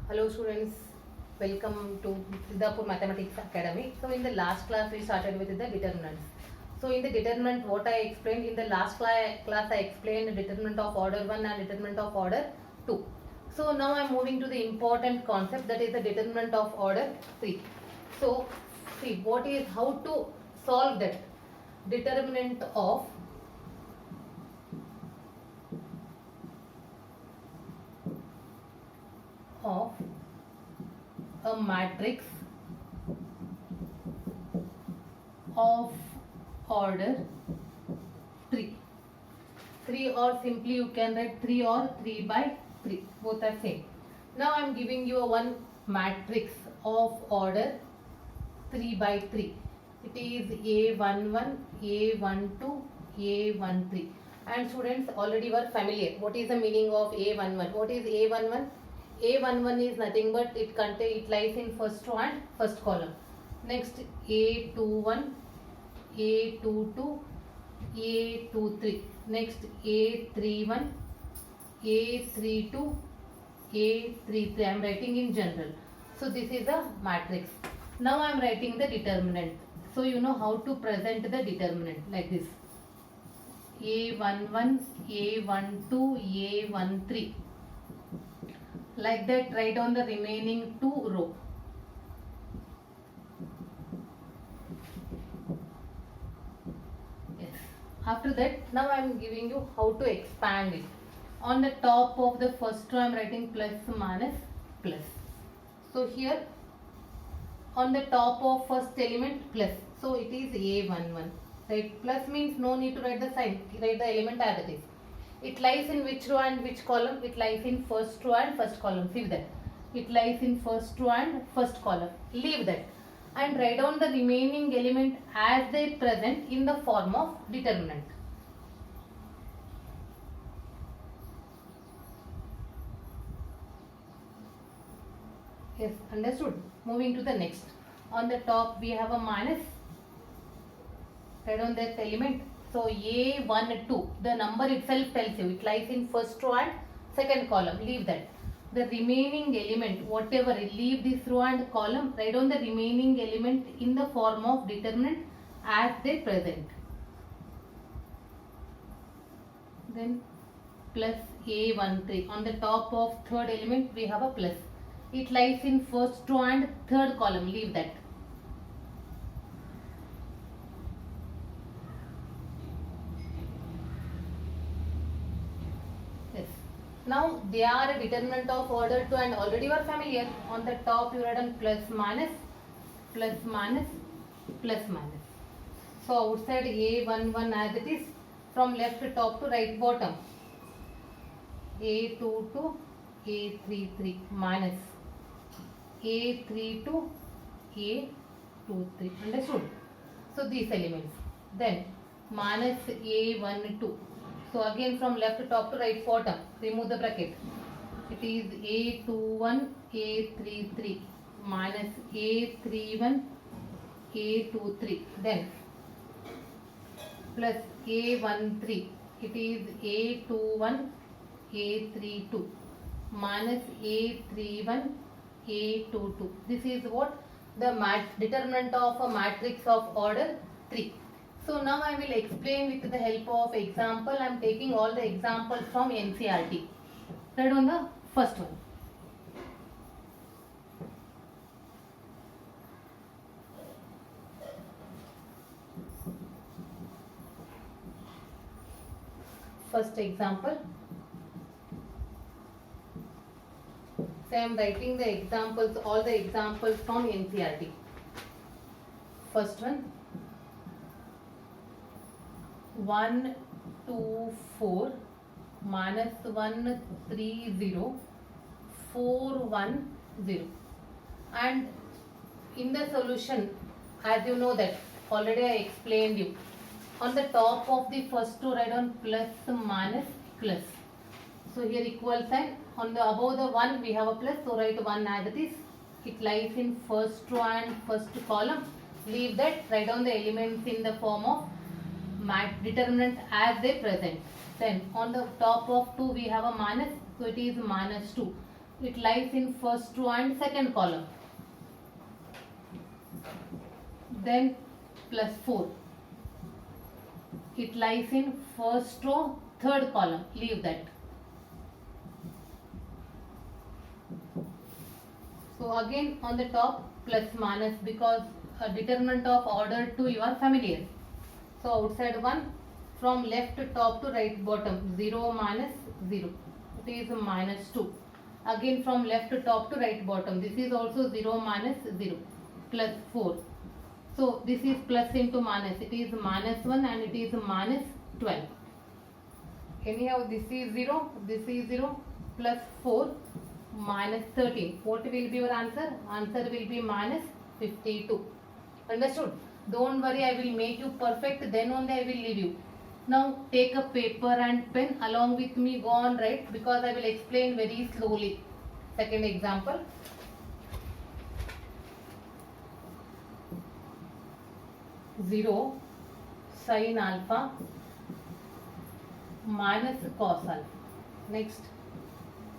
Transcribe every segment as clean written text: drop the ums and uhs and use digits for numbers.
Hello students, welcome to Siddhapur Mathematics Academy. So in the last class we started with the determinants. So in the determinant what I explained in the last class I explained the determinant of order 1 and determinant of order 2. So now I am moving to the important concept, that is the determinant of order 3. So see how to solve that determinant of a matrix of order 3. 3, or simply you can write 3 or 3 by 3. Both are same. Now I am giving you a one matrix of order 3 by 3. It is A11, A12, A13. And students already were familiar. What is the meaning of A11? What is A11? A11 is nothing but it lies in first row and first column. Next A21, A22, A23. Next A31, A32, A33. I am writing in general. So this is a matrix. Now I am writing the determinant. So you know how to present the determinant like this. A11, A12, A13. Like that, write on the remaining two row. Yes. After that, now I am giving you how to expand it. On the top of the first row, I am writing plus minus plus. So here, on the top of first element plus. So it is A11. Right? Plus means no need to write the sign. Write the element as it is. It lies in which row and which column? It lies in first row and first column. See that. It lies in first row and first column. Leave that. And write down the remaining element as they present in the form of determinant. Yes, understood. Moving to the next. On the top we have a minus. Write down that element. So A12, the number itself tells you it lies in first row and second column. Leave that. The remaining element, whatever, leave this row and column. Write down the remaining element in the form of determinant as they present. Then plus A13. On the top of third element we have a plus. It lies in first row and third column. Leave that. Now they are a determinant of order 2 and already you are familiar. On the top you write on plus minus, plus minus, plus minus. So outside A11 as it is, from left top to right bottom. A22, A33 minus A32, A23. Understood? So these elements. Then minus A12. So again from left top to right bottom, remove the bracket. It is A21, A33 minus A31, A23. Then plus A13. It is A21, A32 minus A31, A22. This is what? The determinant of a matrix of order 3. So now I will explain with the help of example. I am taking all the examples from NCERT. Read on the first one. First example. So I am writing the examples, all the examples from NCERT. First one. 124 minus 130 410, and in the solution, as you know that already I explained you, on the top of the first row write on plus minus plus. So here equal sign, on the above the 1 we have a plus, so write 1 as it is. It lies in first row and first column. Leave that, write down the elements in the form of determinant as they present. Then on the top of 2 we have a minus, so it is minus 2. it lies in first row and second column. Then plus 4, it lies in first row, third column, leave that. So again on the top plus minus, because a determinant of order 2 you are familiar. So outside 1, from left top to right bottom, 0 minus 0, it is minus 2. Again from left top to right bottom, this is also 0 minus 0, plus 4. So this is plus into minus, it is minus 1 and it is minus 12. Anyhow this is 0, this is 0, plus 4, minus 13. What will be your answer? Answer will be minus 52. Understood? Don't worry, I will make you perfect, then only I will leave you. Now take a paper and pen along with me, go on write, because I will explain very slowly. Second example. Zero sin alpha minus cos alpha. Next,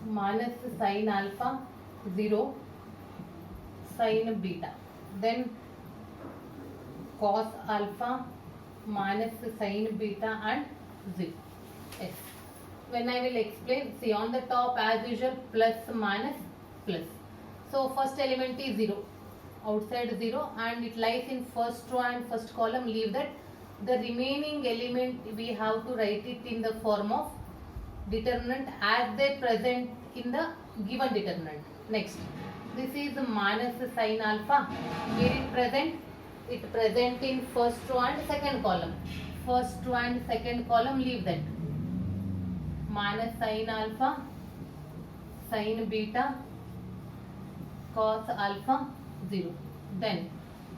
minus sin alpha, 0 sin beta. Then cos alpha minus sin beta and 0. Yes. When I will explain, see on the top as usual plus minus plus. So first element is 0, outside 0, and it lies in first row and first column, leave that. The remaining element we have to write it in the form of determinant as they present in the given determinant. Next, this is minus sin alpha. Where it present? It present in first row and second column. First row and second column, leave that. Minus sin alpha, sin beta, cos alpha, 0. Then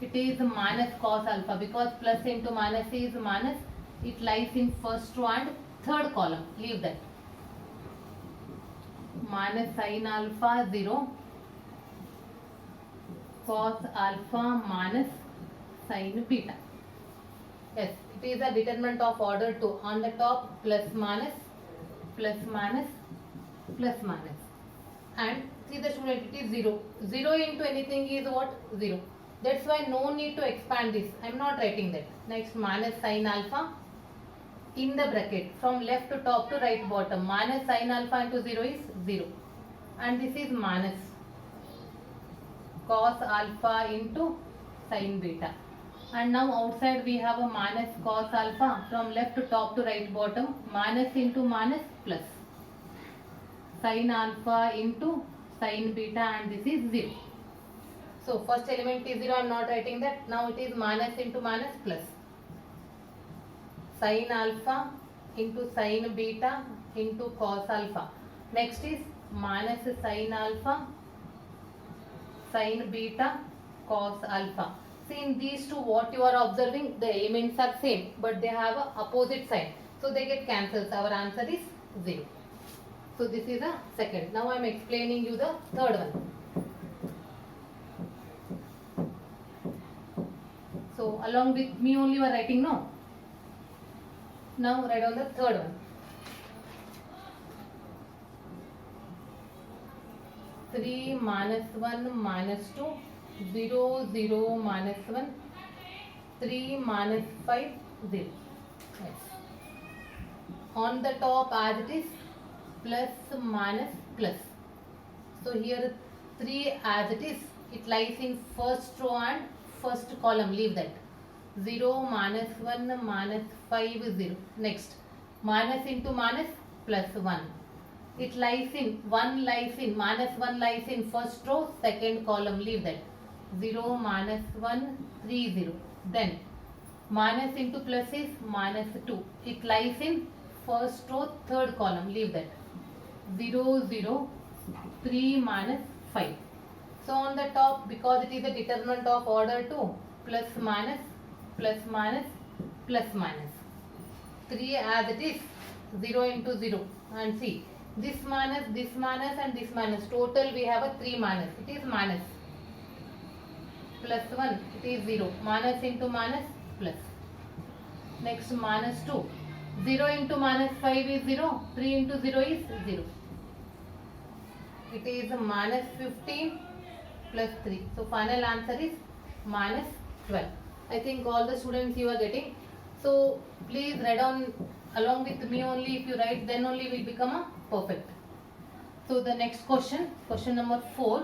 it is minus cos alpha, because plus into minus is minus. It lies in first row and third column, leave that. Minus sin alpha, 0, cos alpha minus sin beta. Yes, it is a determinant of order 2. On the top plus minus, plus minus, plus minus. And see the student, it is 0. 0 into anything is what? 0. That's why no need to expand this. I am not writing that. Next, minus sin alpha in the bracket from left to top to right bottom. Minus sin alpha into 0 is 0. And this is minus cos alpha into sin beta. And now outside we have a minus cos alpha from left to top to right bottom. Minus into minus plus. Sin alpha into sin beta, and this is 0. So first element is 0, I am not writing that. Now it is minus into minus plus. Sin alpha into sin beta into cos alpha. Next is minus sin alpha, sin beta, cos alpha. See, in these two what you are observing, the elements are same but they have a opposite sign. So they get cancelled. Our answer is 0. So this is the second. Now I am explaining you the third one. So along with me only you are writing, no? Now write on the third one. 3 minus 1 minus 2, 0 0 minus 1, 3 minus 5, 0. Yes. On the top as it is plus minus plus. So here 3 as it is, it lies in first row and first column, leave that. 0 minus 1 minus 5, 0. Next, minus into minus plus 1. It lies in, 1 lies in, minus 1 lies in first row, second column, leave that. 0 minus 1, 3, 0. Then minus into plus is minus 2. It lies in first row, third column, leave that. 0 0, 3 minus 5. So on the top, because it is a determinant of order 2, plus minus, plus minus, plus minus. 3 as it is, 0 into 0. And see, this minus and this minus. Total we have a 3 minus. It is minus. Plus 1, it is 0. Minus into minus, plus. Next, minus 2. 0 into minus 5 is 0. 3 into 0 is 0. It is minus 15 plus 3. So final answer is minus 12. I think all the students you are getting. So please write down along with me only. If you write, then only will become a perfect. So the next question, question number 4.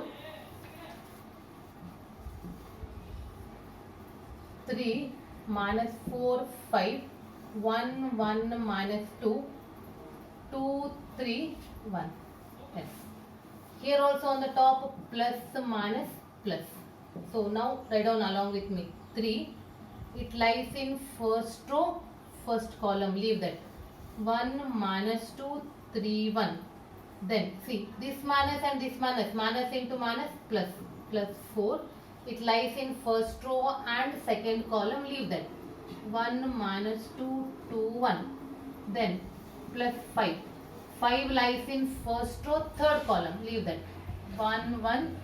3 minus 4 5 1 1 minus 2 2 3 1. Yes. Here also on the top plus minus plus. So now write down along with me. 3. It lies in first row, first column. Leave that. 1 minus 2 3 1. Then see this minus and this minus into minus plus 4. It lies in first row and second column. Leave that. 1 minus 2 2 1. Then plus 5. 5 lies in first row, third column. Leave that. 1 1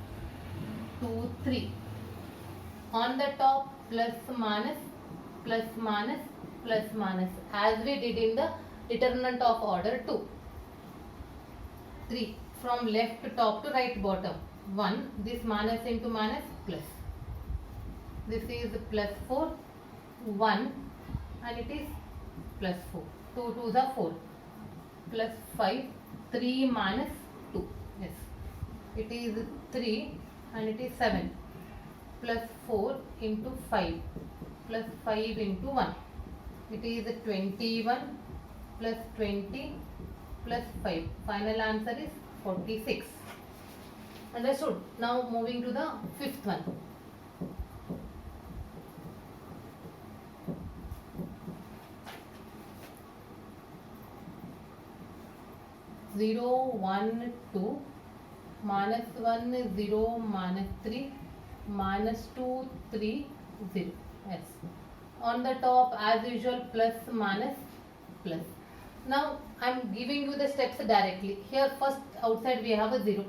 2 3. On the top plus minus plus minus plus minus, as we did in the determinant of order 2. 3. From left top to right bottom. 1. This minus into minus plus. This is plus 4. 1 and it is plus 4. 2 2s are 4. Plus 5. 3 minus 2. Yes. It is 3 and it is 7. Plus 4 into 5. Plus 5 into 1. It is 21 plus 20 plus 5. Final answer is 46. Understood? Now moving to the fifth one. 0 1 2 minus 1 0 minus 3 minus 2 3 0. Yes. On the top as usual plus minus plus. Now I am giving you the steps directly. Here first outside we have a 0.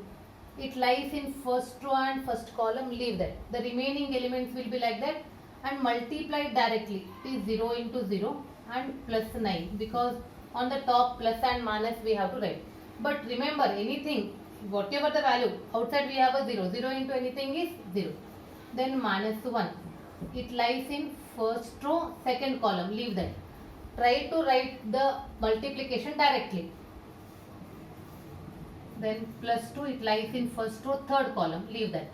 It lies in first row and first column. Leave that. The remaining elements will be like that and multiplied directly. It is 0 into 0 and plus 9, because on the top plus and minus we have to write. But remember, anything, whatever the value, outside we have a 0. 0 into anything is 0. Then minus 1. It lies in first row, second column. Leave that. Try to write the multiplication directly. Then plus 2. It lies in first row, third column. Leave that.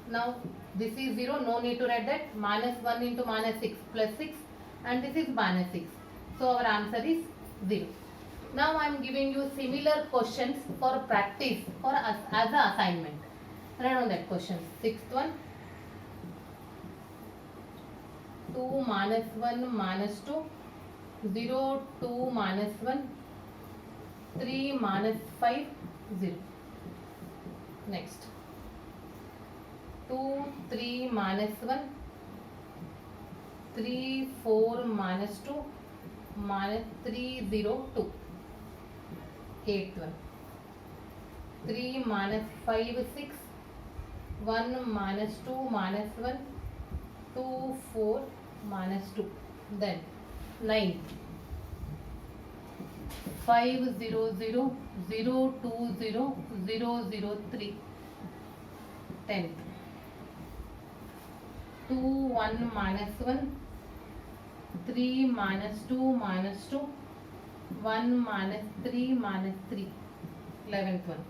Now this is 0. No need to write that. Minus 1 into minus 6 plus 6. And this is minus 6. So our answer is 0. Now I am giving you similar questions for practice or as an assignment. Write on that question. Sixth one. 2 minus 1 minus 2. 0 2 minus 1. 3 minus 5 0. Next. 2 3 minus 1. 3 4 minus 2 minus 3 0 2. 8th one. 3 minus 5 6. 1 minus 2 minus 1. 2 4 minus 2. Then 9th. 5 0 0 0 2 0 0 0 3. 10th. 2 1 minus 1. 3 minus 2 minus 2. 1 minus 3 minus 3. 11th one.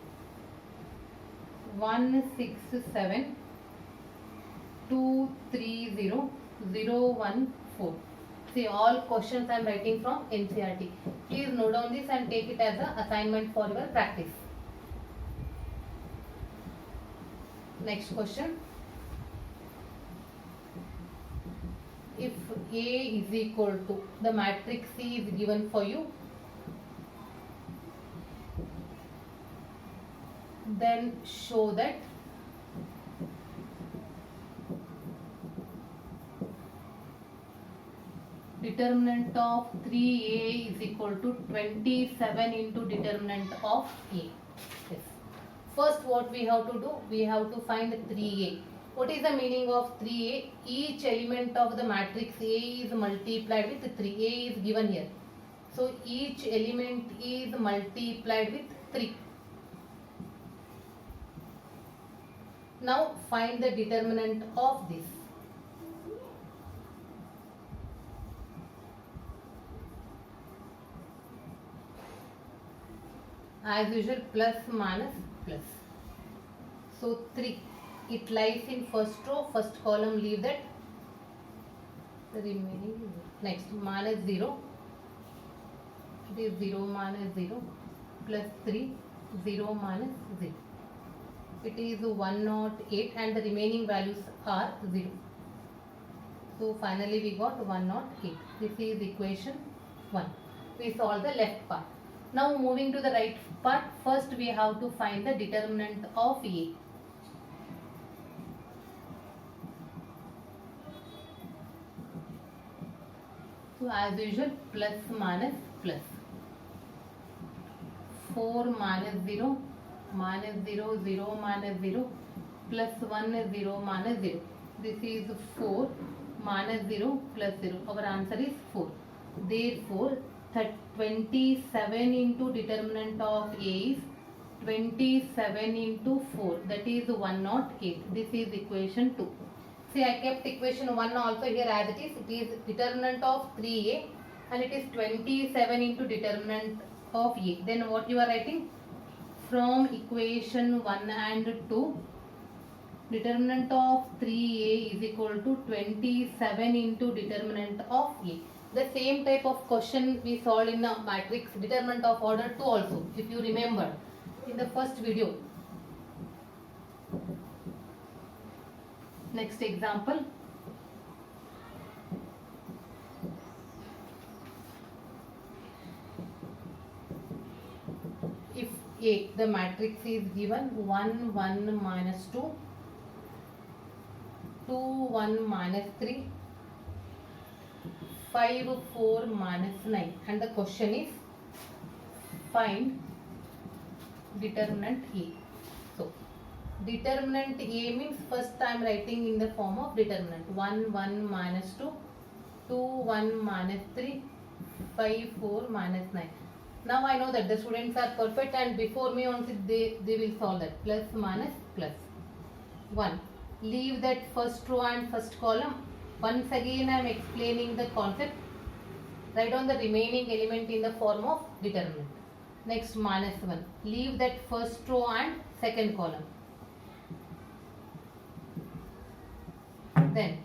1 6 7. 2 3 0 0 1 4. See, all questions I am writing from NCERT. Please note down this and take it as an assignment for your practice. Next question. If A is equal to, the matrix C is given for you, then show that determinant of 3A is equal to 27 into determinant of A. Yes. First what we have to do, we have to find 3A. What is the meaning of 3A? Each element of the matrix A is multiplied with 3. A is given here. So each element is multiplied with 3. Now find the determinant of this. As usual, plus minus plus. So 3. It lies in first row, first column, leave that. The remaining, next minus 0. It is 0 minus 0 plus 3, 0 minus 0. It is 108 and the remaining values are 0. So finally we got 108. This is equation 1. We solve the left part. Now moving to the right part, first we have to find the determinant of A. So as usual, plus minus plus. 4 minus 0, minus 0, 0 minus 0, plus 1 is 0 minus 0. This is 4 minus 0 plus 0. Our answer is 4. Therefore, 27 into determinant of A is 27 into 4. That is 108. This is equation 2. See, I kept equation 1 also here as it is. It is determinant of 3A and it is 27 into determinant of A. Then what you are writing? From equation 1 and 2, determinant of 3A is equal to 27 into determinant of A. The same type of question we solved in a matrix determinant of order 2 also, if you remember in the first video. Next example. If A, the matrix is given 1, 1 minus 2, 2, 1 minus 3, 5, 4 minus 9, and the question is find determinant A. So, determinant A means first I am writing in the form of determinant 1, 1 minus 2, 2, 1 minus 3, 5, 4 minus 9. Now I know that the students are perfect and before me only they will solve that. Plus minus plus 1. Leave that first row and first column. Once again I am explaining the concept. Write down the remaining element in the form of determinant. Next minus 1. Leave that first row and second column. Then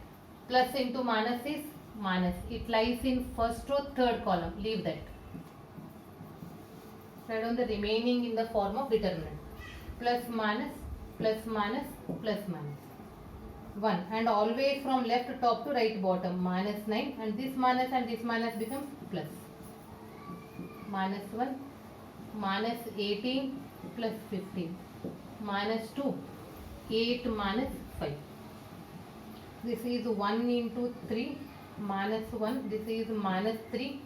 plus into minus is minus. It lies in first row, third column. Leave that. Write down the remaining in the form of determinant. Plus minus, plus minus, plus minus. 1 and always from left top to right bottom. Minus 9 and this minus becomes plus. Minus 1, minus 18 plus 15. Minus 2, 8 minus 5. This is 1 into 3 minus 1. This is minus 3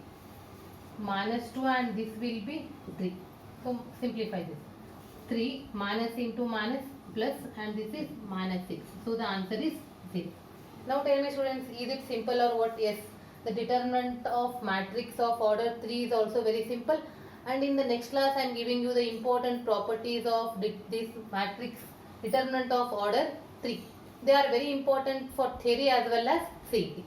minus 2 and this will be 3. So simplify this. 3 minus into minus plus and this is minus 6. So the answer is 0. Now tell me students, is it simple or what? Yes. The determinant of matrix of order 3 is also very simple. And in the next class I am giving you the important properties of this matrix determinant of order 3. They are very important for theory as well as CET.